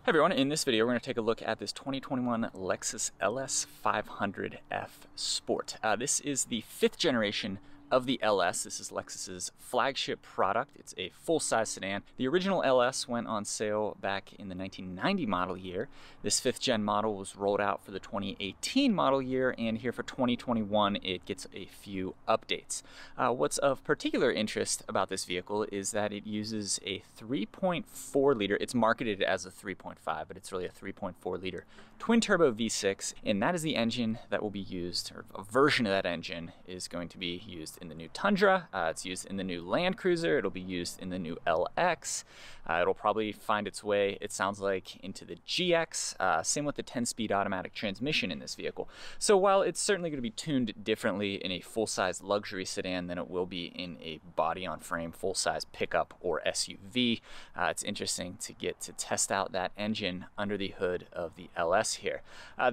Hi everyone, in this video we're going to take a look at this 2021 Lexus LS 500F Sport. This is the 5th generation of the LS. This is Lexus's flagship product. It's a full-size sedan. The original LS went on sale back in the 1990 model year. This 5th gen model was rolled out for the 2018 model year, and here for 2021 it gets a few updates. What's of particular interest about this vehicle is that it uses a 3.4 liter, it's marketed as a 3.5, but it's really a 3.4 liter twin turbo V6, and that is the engine that will be used, or a version of that engine is going to be used in the new Tundra. It's used in the new Land Cruiser. It'll be used in the new LX. It'll probably find its way, it sounds like, into the GX. Same with the 10-speed automatic transmission in this vehicle. So while it's certainly going to be tuned differently in a full-size luxury sedan than it will be in a body-on-frame full-size pickup or SUV, it's interesting to get to test out that engine under the hood of the LS here.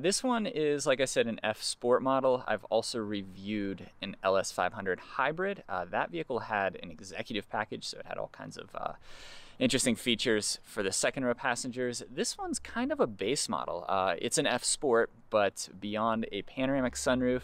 This one is, like I said, an F Sport model. I've also reviewed an LS 500 Hybrid. That vehicle had an executive package, so it had all kinds of interesting features for the second row passengers. This one's kind of a base model. It's an F Sport, but beyond a panoramic sunroof,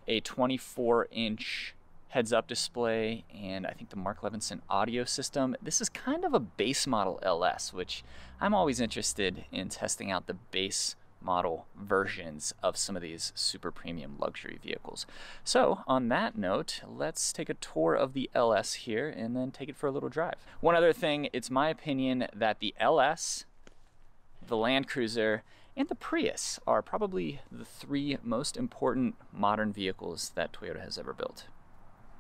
a 24-inch heads-up display, and I think the Mark Levinson audio system, this is kind of a base model LS, which I'm always interested in testing out the base model versions of some of these super premium luxury vehicles. So on that note, let's take a tour of the LS here and then take it for a little drive. One other thing, it's my opinion that the LS, the Land Cruiser, and the Prius are probably the 3 most important modern vehicles that Toyota has ever built.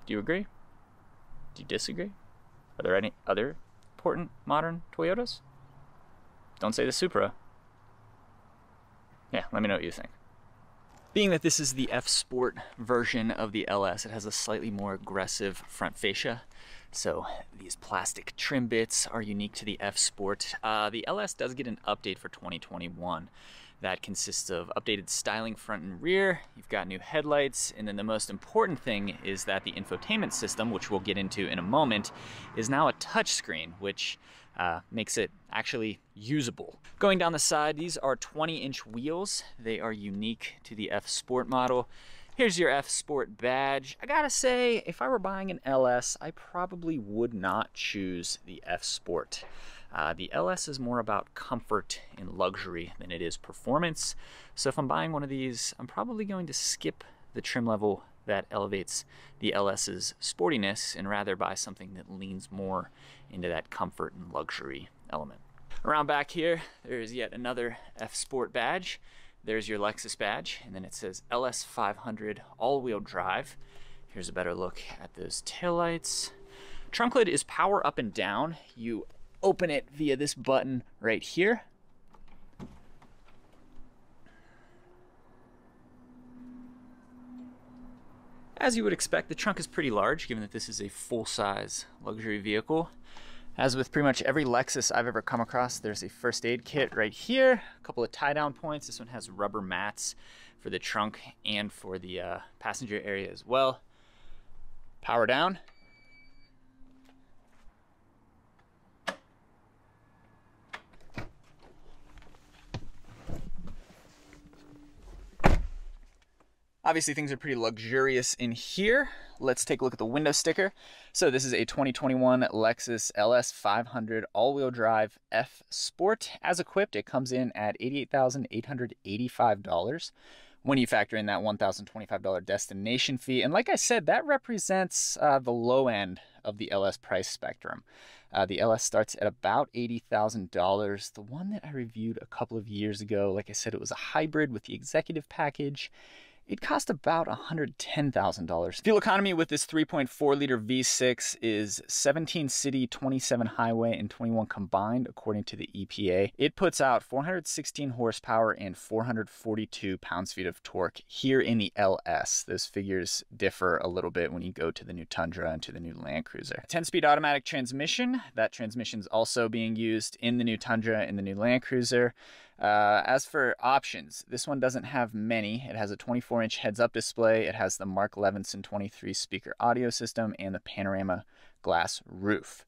Do you agree? Do you disagree? Are there any other important modern Toyotas? Don't say the Supra. Yeah, let me know what you think. Being that this is the F Sport version of the LS, it has a slightly more aggressive front fascia. So these plastic trim bits are unique to the F Sport. The LS does get an update for 2021. That consists of updated styling front and rear, you've got new headlights, and then the most important thing is that the infotainment system, which we'll get into in a moment, is now a touchscreen, which makes it actually usable. Going down the side, these are 20-inch wheels. They are unique to the F Sport model. Here's your F Sport badge. I gotta say, if I were buying an LS, I probably would not choose the F Sport. The LS is more about comfort and luxury than it is performance. So if I'm buying one of these, I'm probably going to skip the trim level that elevates the LS's sportiness and rather buy something that leans more into that comfort and luxury element. Around back here, there's yet another F Sport badge. There's your Lexus badge, and then it says LS 500 all-wheel drive. Here's a better look at those taillights. Trunk lid is power up and down. You open it via this button right here. As you would expect, the trunk is pretty large, given that this is a full-size luxury vehicle. As with pretty much every Lexus I've ever come across, there's a first aid kit right here, a couple of tie-down points. This one has rubber mats for the trunk and for the passenger area as well. Power down. Obviously things are pretty luxurious in here. Let's take a look at the window sticker. So this is a 2021 Lexus LS 500 all-wheel drive F Sport. As equipped, it comes in at $88,885 when you factor in that $1,025 destination fee. And like I said, that represents the low end of the LS price spectrum. The LS starts at about $80,000. The one that I reviewed a couple of years ago, like I said, it was a hybrid with the executive package. It cost about $110,000. Fuel economy with this 3.4 liter V6 is 17 city, 27 highway, and 21 combined, according to the EPA. It puts out 416 horsepower and 442 pounds-feet of torque here in the LS. Those figures differ a little bit when you go to the new Tundra and to the new Land Cruiser. 10-speed automatic transmission. That transmission is also being used in the new Tundra and the new Land Cruiser. As for options, this one doesn't have many. It has a 24-inch heads-up display. It has the Mark Levinson 23 speaker audio system and the panorama glass roof.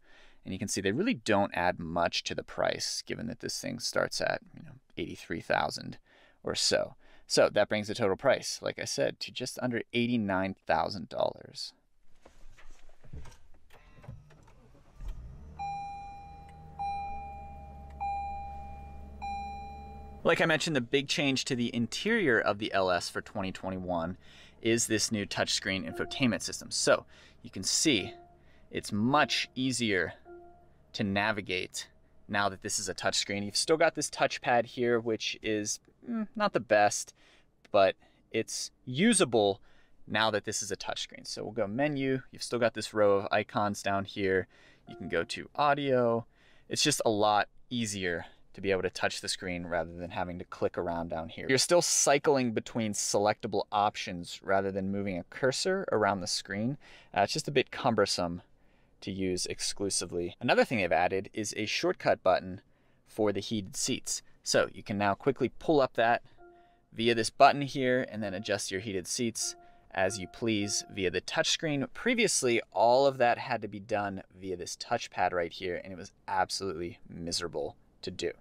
And you can see they really don't add much to the price, given that this thing starts at, you know, $83,000 or so. So that brings the total price, like I said, to just under $89,000. Like I mentioned, the big change to the interior of the LS for 2021 is this new touchscreen infotainment system. So you can see it's much easier to navigate now that this is a touchscreen. You've still got this touchpad here, which is not the best, but it's usable now that this is a touchscreen. So we'll go menu. You've still got this row of icons down here. You can go to audio. It's just a lot easier to be able to touch the screen rather than having to click around down here. You're still cycling between selectable options rather than moving a cursor around the screen. It's just a bit cumbersome to use exclusively. Another thing they've added is a shortcut button for the heated seats. So you can now quickly pull up that via this button here and then adjust your heated seats as you please via the touchscreen. Previously, all of that had to be done via this touchpad right here, and it was absolutely miserable to do.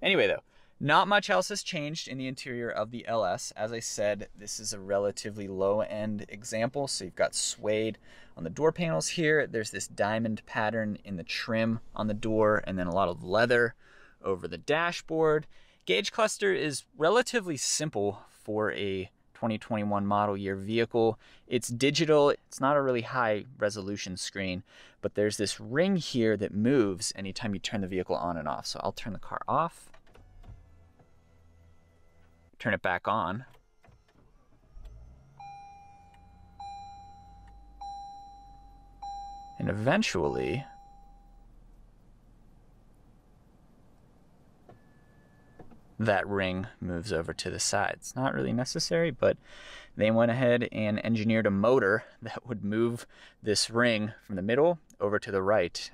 Anyway though, not much else has changed in the interior of the LS. As I said, this is a relatively low-end example. So you've got suede on the door panels here. There's this diamond pattern in the trim on the door, and then a lot of leather over the dashboard. Gauge cluster is relatively simple for a 2021 model year vehicle. It's digital. It's not a really high resolution screen, but there's this ring here that moves anytime you turn the vehicle on and off. So I'll turn the car off, turn it back on. And eventually, that ring moves over to the side. It's not really necessary, but they went ahead and engineered a motor that would move this ring from the middle over to the right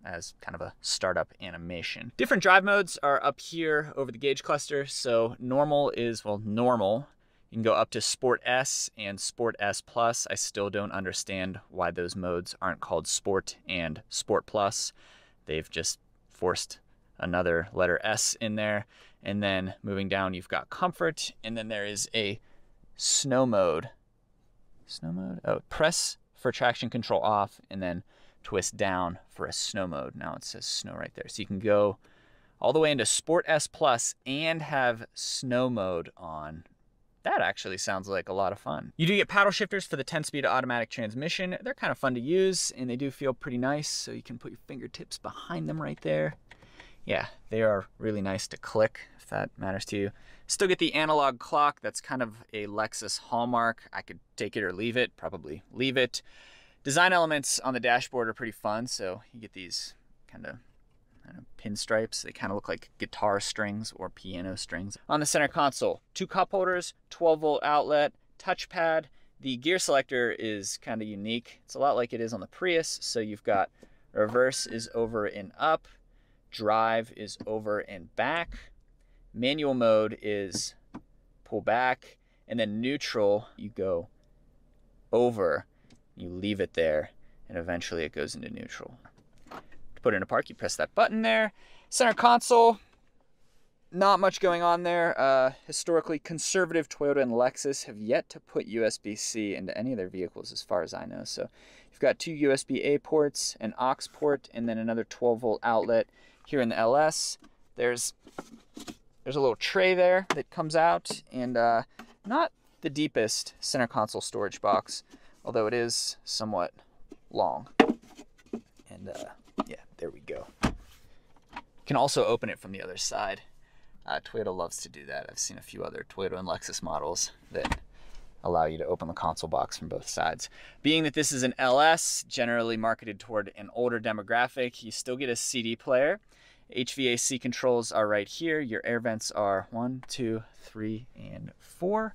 as kind of a startup animation. Different drive modes are up here over the gauge cluster. So normal is, well, normal. You can go up to Sport S and Sport S Plus. I still don't understand why those modes aren't called Sport and Sport Plus. They've just forced another letter S in there. And then moving down, you've got comfort, and then there is a snow mode. Snow mode? Oh, press for traction control off, and then twist down for a snow mode. Now it says snow right there. So you can go all the way into Sport S Plus and have snow mode on. That actually sounds like a lot of fun. You do get paddle shifters for the 10-speed automatic transmission. They're kind of fun to use, and they do feel pretty nice. So you can put your fingertips behind them right there. Yeah, they are really nice to click, if that matters to you. Still get the analog clock. That's kind of a Lexus hallmark. I could take it or leave it, probably leave it. Design elements on the dashboard are pretty fun. So you get these kind of pinstripes. They kind of look like guitar strings or piano strings. On the center console, 2 cup holders, 12-volt outlet, touchpad. The gear selector is kind of unique. It's a lot like it is on the Prius. So you've got reverse is over and up. Drive is over and back. Manual mode is pull back. And then neutral, you go over, you leave it there, and eventually it goes into neutral. To put it into park, you press that button there. Center console, not much going on there. Historically, conservative Toyota and Lexus have yet to put USB-C into any of their vehicles as far as I know. So you've got 2 USB-A ports, an aux port, and then another 12-volt outlet. Here in the LS, there's a little tray there that comes out, and not the deepest center console storage box, although it is somewhat long. And yeah, there we go. You can also open it from the other side. Toyota loves to do that. I've seen a few other Toyota and Lexus models that allow you to open the console box from both sides. Being that this is an LS, generally marketed toward an older demographic, you still get a CD player. HVAC controls are right here. Your air vents are 1, 2, 3, and 4.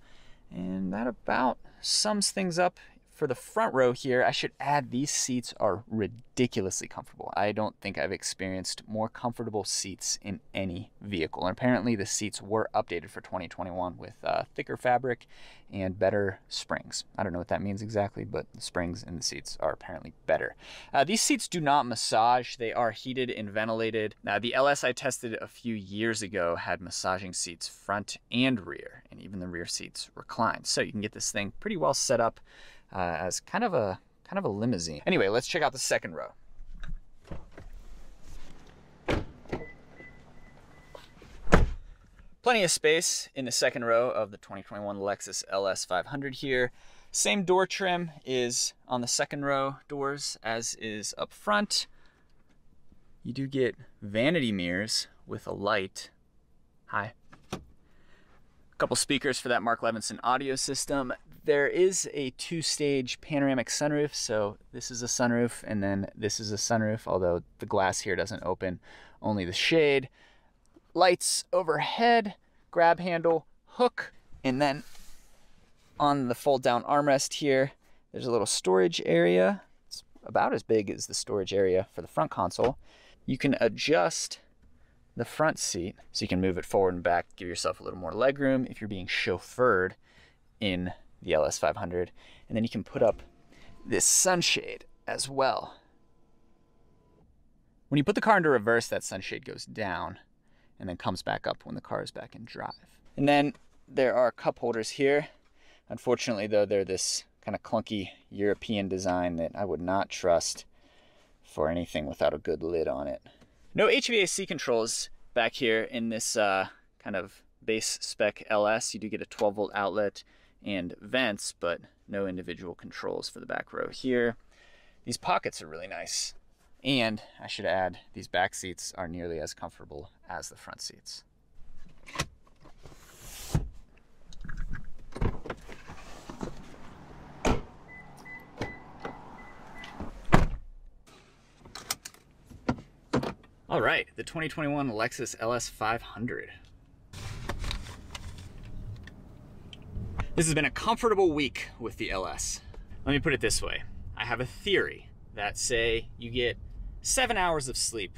And that about sums things up For the front row here, I should add these seats are ridiculously comfortable. I don't think I've experienced more comfortable seats in any vehicle. And apparently the seats were updated for 2021 with thicker fabric and better springs. I don't know what that means exactly, but the springs in the seats are apparently better. These seats do not massage. They are heated and ventilated. Now, the LS I tested a few years ago had massaging seats front and rear, and even the rear seats recline. So you can get this thing pretty well set up as kind of a limousine. Anyway, let's check out the second row. Plenty of space in the second row of the 2021 Lexus LS 500 here. Same door trim is on the second row doors as is up front. You do get vanity mirrors with a light. Hi. A couple speakers for that Mark Levinson audio system. There is a two-stage panoramic sunroof, so this is a sunroof and then this is a sunroof, although the glass here doesn't open, only the shade. Lights overhead, grab handle, hook, and then on the fold-down armrest here, there's a little storage area. It's about as big as the storage area for the front console. You can adjust the front seat so you can move it forward and back, give yourself a little more legroom if you're being chauffeured in the LS 500. And then you can put up this sunshade as well. When you put the car into reverse, that sunshade goes down and then comes back up when the car is back in drive. And then there are cup holders here. Unfortunately though, they're this kind of clunky European design that I would not trust for anything without a good lid on it. No HVAC controls back here in this kind of base spec LS. You do get a 12-volt outlet and vents, but no individual controls for the back row here. These pockets are really nice. And I should add, these back seats are nearly as comfortable as the front seats. All right, the 2021 Lexus LS 500. This has been a comfortable week with the LS. Let me put it this way. I have a theory that say you get 7 hours of sleep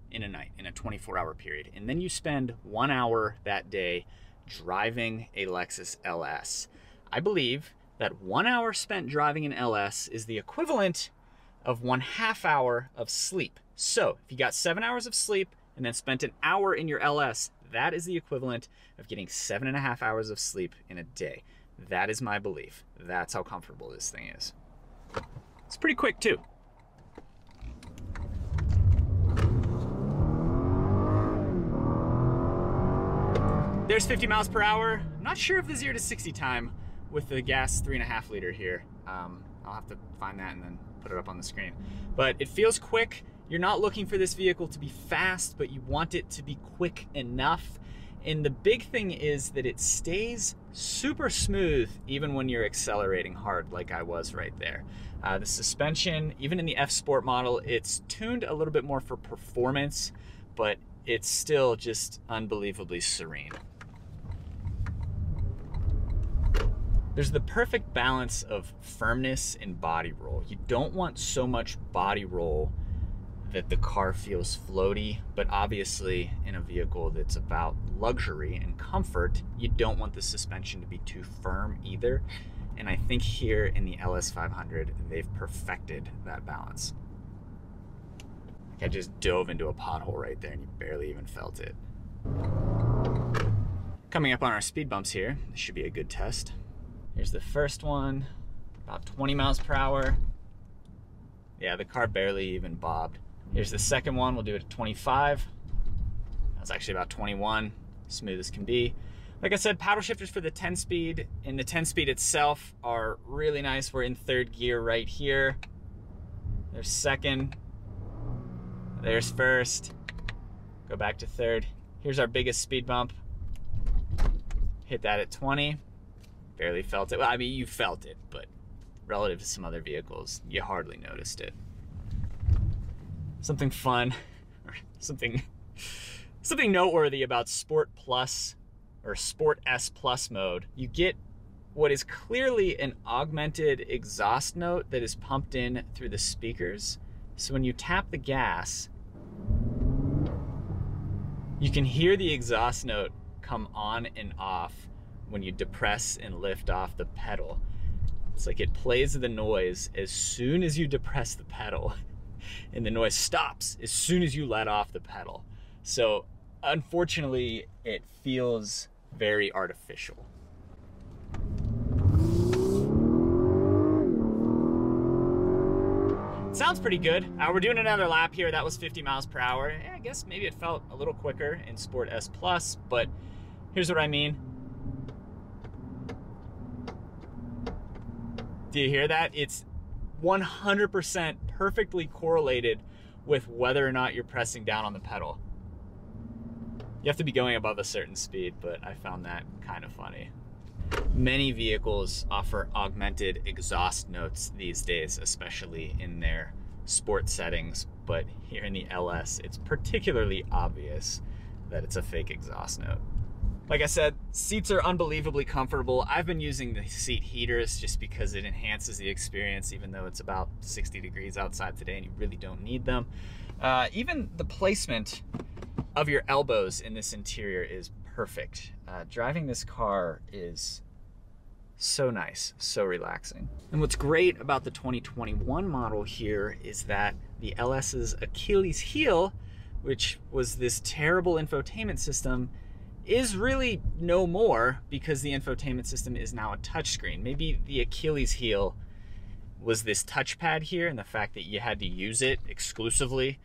in a night, in a 24-hour period, and then you spend 1 hour that day driving a Lexus LS. I believe that 1 hour spent driving an LS is the equivalent of 1/2 hour of sleep. So if you got 7 hours of sleep and then spent an hour in your LS, that is the equivalent of getting 7.5 hours of sleep in a day. That is my belief. That's how comfortable this thing is. It's pretty quick too. There's 50 miles per hour. I'm not sure of the 0 to 60 time with the gas 3.5 liter here. I'll have to find that and then put it up on the screen. But it feels quick. You're not looking for this vehicle to be fast, but you want it to be quick enough. And the big thing is that it stays super smooth even when you're accelerating hard like I was right there. The suspension, even in the F Sport model, it's tuned a little bit more for performance, but it's still just unbelievably serene. There's the perfect balance of firmness and body roll. You don't want so much body roll that the car feels floaty, but obviously in a vehicle that's about luxury and comfort, you don't want the suspension to be too firm either. And I think here in the LS 500, they've perfected that balance. I just dove into a pothole right there and you barely even felt it. Coming up on our speed bumps here, this should be a good test. Here's the first one, about 20 miles per hour. Yeah, the car barely even bobbed. Here's the second one, we'll do it at 25. That's actually about 21, smooth as can be. Like I said, paddle shifters for the 10-speed and the 10-speed itself are really nice. We're in third gear right here. There's second, there's first, go back to third. Here's our biggest speed bump. Hit that at 20, barely felt it. Well, I mean, you felt it, but relative to some other vehicles, you hardly noticed it. Something fun, or something noteworthy about Sport Plus or Sport S Plus mode. You get what is clearly an augmented exhaust note that is pumped in through the speakers. So when you tap the gas, you can hear the exhaust note come on and off when you depress and lift off the pedal. It's like it plays the noise as soon as you depress the pedal, and the noise stops as soon as you let off the pedal. So unfortunately, it feels very artificial. Sounds pretty good. We're doing another lap here. That was 50 miles per hour. Yeah, I guess maybe it felt a little quicker in Sport S Plus, but here's what I mean. Do you hear that? It's 100% perfectly correlated with whether or not you're pressing down on the pedal. You have to be going above a certain speed, but I found that kind of funny. Many vehicles offer augmented exhaust notes these days, especially in their sport settings, but here in the LS, it's particularly obvious that it's a fake exhaust note. Like I said, seats are unbelievably comfortable. I've been using the seat heaters just because it enhances the experience, even though it's about 60 degrees outside today and you really don't need them. Even the placement of your elbows in this interior is perfect. Driving this car is so nice, so relaxing. And what's great about the 2021 model here is that the LS's Achilles heel, which was this terrible infotainment system, is really no more because the infotainment system is now a touchscreen. Maybe the Achilles heel was this touchpad here and the fact that you had to use it exclusively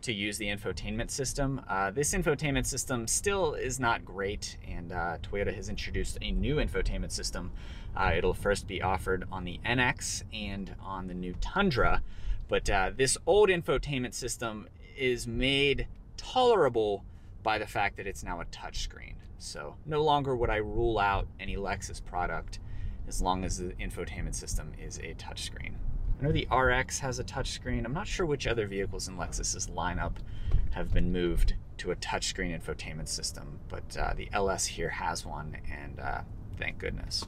to use the infotainment system. This infotainment system still is not great, and Toyota has introduced a new infotainment system. It'll first be offered on the NX and on the new Tundra, but this old infotainment system is made tolerable by the fact that it's now a touchscreen. So no longer would I rule out any Lexus product as long as the infotainment system is a touchscreen. I know the RX has a touchscreen. I'm not sure which other vehicles in Lexus's lineup have been moved to a touchscreen infotainment system, but the LS here has one, and thank goodness.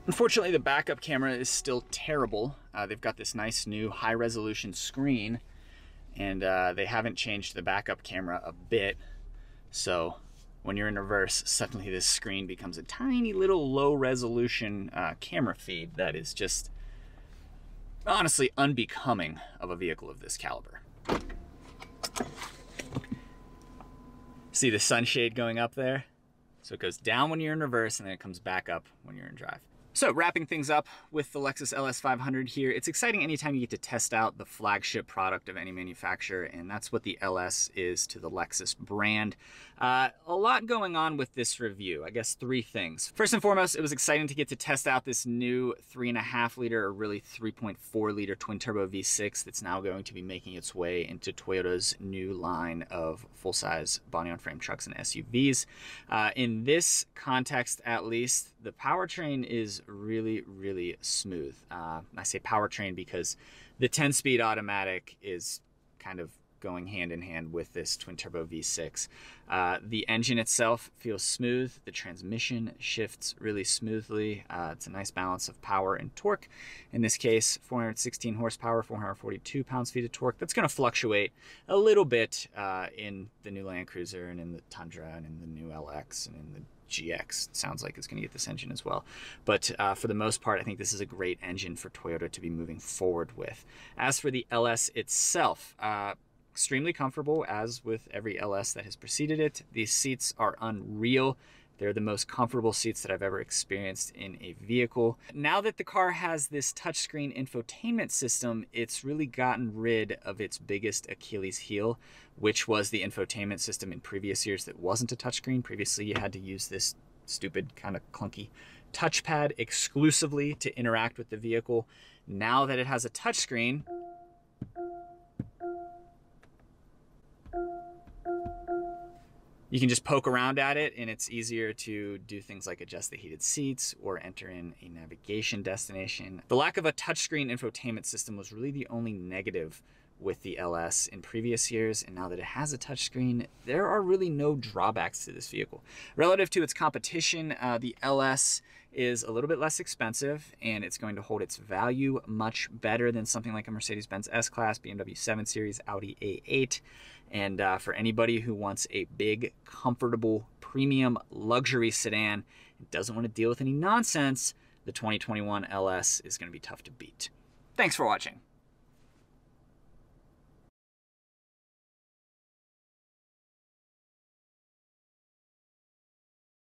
Unfortunately, the backup camera is still terrible. They've got this nice new high-resolution screen, and they haven't changed the backup camera a bit. So when you're in reverse, suddenly this screen becomes a tiny little low-resolution camera feed that is just honestly unbecoming of a vehicle of this caliber. See the sunshade going up there? So it goes down when you're in reverse, and then it comes back up when you're in drive. So wrapping things up with the Lexus LS 500 here, it's exciting anytime you get to test out the flagship product of any manufacturer, and that's what the LS is to the Lexus brand. A lot going on with this review. I guess three things. First and foremost, it was exciting to get to test out this new 3.5 liter, or really 3.4 liter twin turbo V6 that's now going to be making its way into Toyota's new line of full-size body-on-frame trucks and SUVs. In this context, at least, the powertrain is really, really smooth. I say powertrain because the 10-speed automatic is kind of going hand in hand with this twin turbo V6. The engine itself feels smooth. The transmission shifts really smoothly. It's a nice balance of power and torque. In this case, 416 horsepower, 442 pounds-feet of torque. That's going to fluctuate a little bit in the new Land Cruiser and in the Tundra and in the new LX and in the GX. Sounds like it's going to get this engine as well. But for the most part, I think this is a great engine for Toyota to be moving forward with. As for the LS itself, extremely comfortable, as with every LS that has preceded it. These seats are unreal. They're the most comfortable seats that I've ever experienced in a vehicle. Now that the car has this touchscreen infotainment system, it's really gotten rid of its biggest Achilles heel, which was the infotainment system in previous years that wasn't a touchscreen. Previously, you had to use this stupid, kind of clunky touchpad exclusively to interact with the vehicle. Now that it has a touchscreen, you can just poke around at it, and it's easier to do things like adjust the heated seats or enter in a navigation destination. The lack of a touchscreen infotainment system was really the only negative with the LS in previous years, and now that it has a touchscreen, there are really no drawbacks to this vehicle. Relative to its competition, the LS is a little bit less expensive, and it's going to hold its value much better than something like a Mercedes-Benz S-Class, BMW 7 Series, Audi A8. And for anybody who wants a big, comfortable, premium luxury sedan and doesn't want to deal with any nonsense, the 2021 LS is going to be tough to beat. Thanks for watching.